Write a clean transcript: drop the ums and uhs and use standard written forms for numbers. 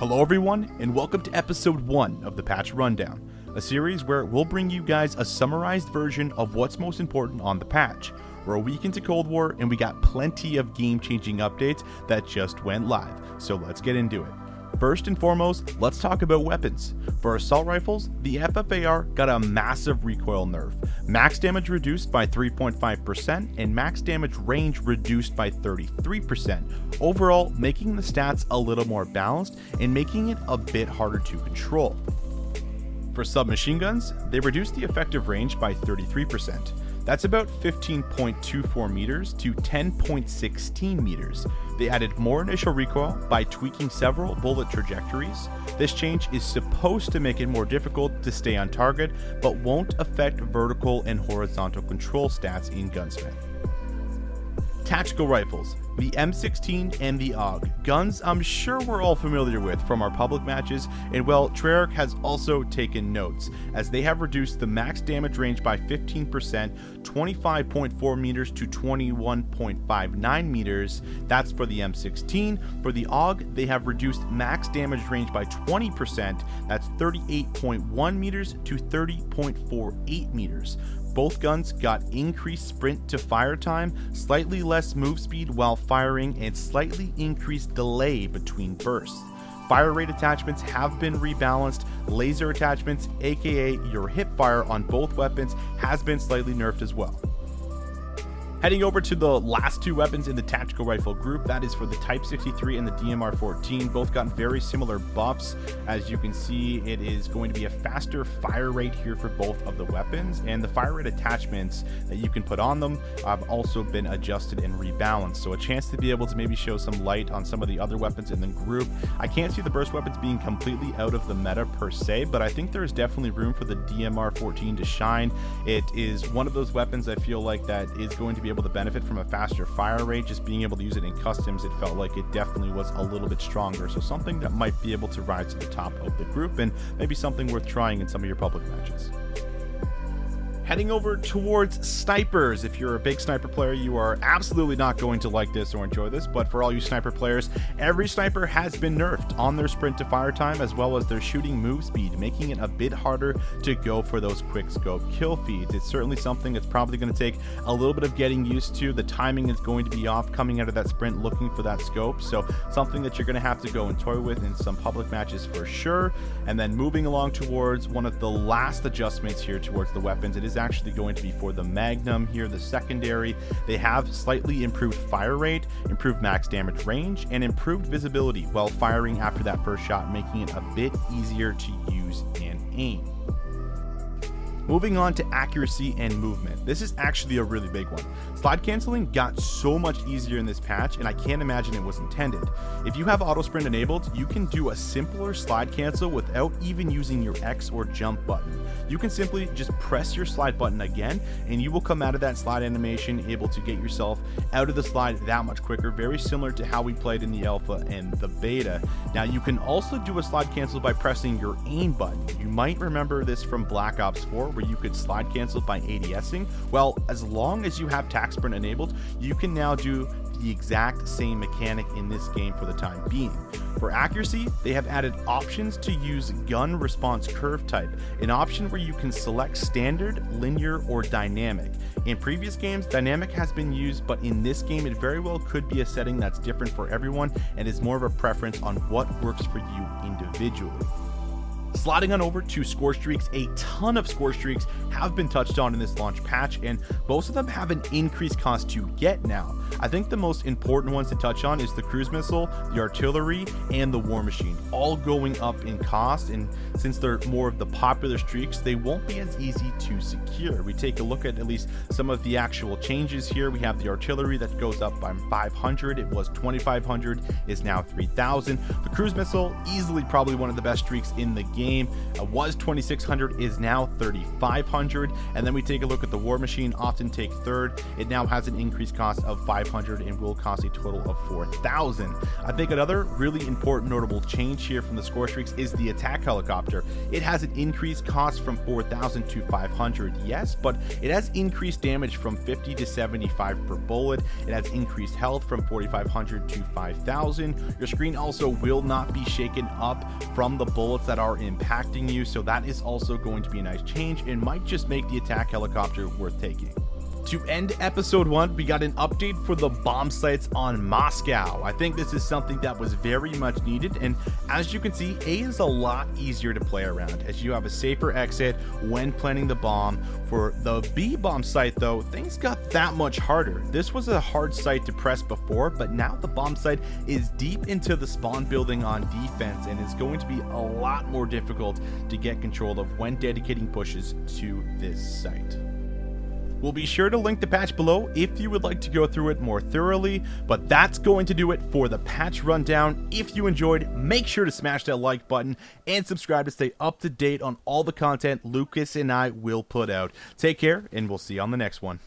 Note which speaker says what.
Speaker 1: Hello everyone, and welcome to episode 1 of the Patch Rundown, a series where we'll bring you guys a summarized version of what's most important on the patch. We're a week into Cold War, and we got plenty of game-changing updates that just went live, so let's get into it. First and foremost, let's talk about weapons. For assault rifles, the FFAR got a massive recoil nerf. Max damage reduced by 3.5% and max damage range reduced by 33%, overall making the stats a little more balanced and making it a bit harder to control. For submachine guns, they reduced the effective range by 33%. That's about 15.24 meters to 10.16 meters. They added more initial recoil by tweaking several bullet trajectories. This change is supposed to make it more difficult to stay on target, but won't affect vertical and horizontal control stats in Gunsmith. Tactical rifles, the M16 and the AUG, guns I'm sure we're all familiar with from our public matches, and well, Treyarch has also taken notes, as they have reduced the max damage range by 15%, 25.4 meters to 21.59 meters, that's for the M16. For the AUG, they have reduced max damage range by 20%, that's 38.1 meters to 30.48 meters. Both guns got increased sprint to fire time, slightly less move speed while firing, and slightly increased delay between bursts. Fire rate attachments have been rebalanced. Laser attachments, aka your hip fire on both weapons, has been slightly nerfed as well. Heading over to the last two weapons in the tactical rifle group, that is for the Type 63 and the DMR-14. Both got very similar buffs. As you can see, it is going to be a faster fire rate here for both of the weapons, and the fire rate attachments that you can put on them have also been adjusted and rebalanced. So a chance to be able to maybe show some light on some of the other weapons in the group. I can't see the burst weapons being completely out of the meta per se, but I think there's definitely room for the DMR-14 to shine. It is one of those weapons I feel like that is going to be able to benefit from a faster fire rate. Just being able to use it in customs, it felt like it definitely was a little bit stronger, so something that might be able to rise to the top of the group and maybe something worth trying in some of your public matches. Heading over towards snipers. If you're a big sniper player, you are absolutely not going to like this or enjoy this, but for all you sniper players, every sniper has been nerfed on their sprint to fire time as well as their shooting move speed, making it a bit harder to go for those quick scope kill feeds. It's certainly something that's probably going to take a little bit of getting used to. The timing is going to be off coming out of that sprint looking for that scope, so something that you're going to have to go and toy with in some public matches for sure. And then moving along towards one of the last adjustments here towards the weapons, it is actually going to be for the Magnum here, the secondary. They have slightly improved fire rate, improved max damage range, and improved visibility while firing after that first shot, making it a bit easier to use and aim. Moving on to accuracy and movement. This is actually a really big one. Slide canceling got so much easier in this patch, and I can't imagine it was intended. If you have auto sprint enabled, you can do a simpler slide cancel without even using your X or jump button. You can simply just press your slide button again, and you will come out of that slide animation able to get yourself out of the slide that much quicker, very similar to how we played in the alpha and the beta. Now you can also do a slide cancel by pressing your aim button. You might remember this from Black Ops 4 where you could slide cancel by ADSing. Well, as long as you have tac sprint enabled, you can now do the exact same mechanic in this game for the time being. For accuracy, they have added options to use gun response curve type, an option where you can select standard, linear, or dynamic. In previous games, dynamic has been used, but in this game it very well could be a setting that's different for everyone and is more of a preference on what works for you individually. Sliding on over to Scorestreaks, a ton of Scorestreaks have been touched on in this launch patch, and most of them have an increased cost to get now. I think the most important ones to touch on is the cruise missile, the artillery, and the war machine, all going up in cost, and since they're more of the popular streaks, they won't be as easy to secure. We take a look at least some of the actual changes here. We have the artillery that goes up by 500, it was 2,500, is now 3,000. The cruise missile, easily probably one of the best streaks in the game. game. It was 2,600, is now 3,500. And then we take a look at the War Machine, often take third. It now has an increased cost of 500 and will cost a total of 4,000. I think another really important notable change here from the Scorestreaks is the attack helicopter. It has an increased cost from 4,000 to 500, yes, but it has increased damage from 50 to 75 per bullet. It has increased health from 4,500 to 5,000. Your screen also will not be shaken up from the bullets that are impacting you, so that is also going to be a nice change and might just make the attack helicopter worth taking. To end episode 1, we got an update for the bomb sites on Moscow. I think this is something that was very much needed, and as you can see, A is a lot easier to play around as you have a safer exit when planting the bomb. For the B bomb site though, things got that much harder. This was a hard site to press before, but now the bomb site is deep into the spawn building on defense and is going to be a lot more difficult to get control of when dedicating pushes to this site. We'll be sure to link the patch below if you would like to go through it more thoroughly, but that's going to do it for the patch rundown. If you enjoyed, make sure to smash that like button and subscribe to stay up to date on all the content Lucas and I will put out. Take care, and we'll see you on the next one.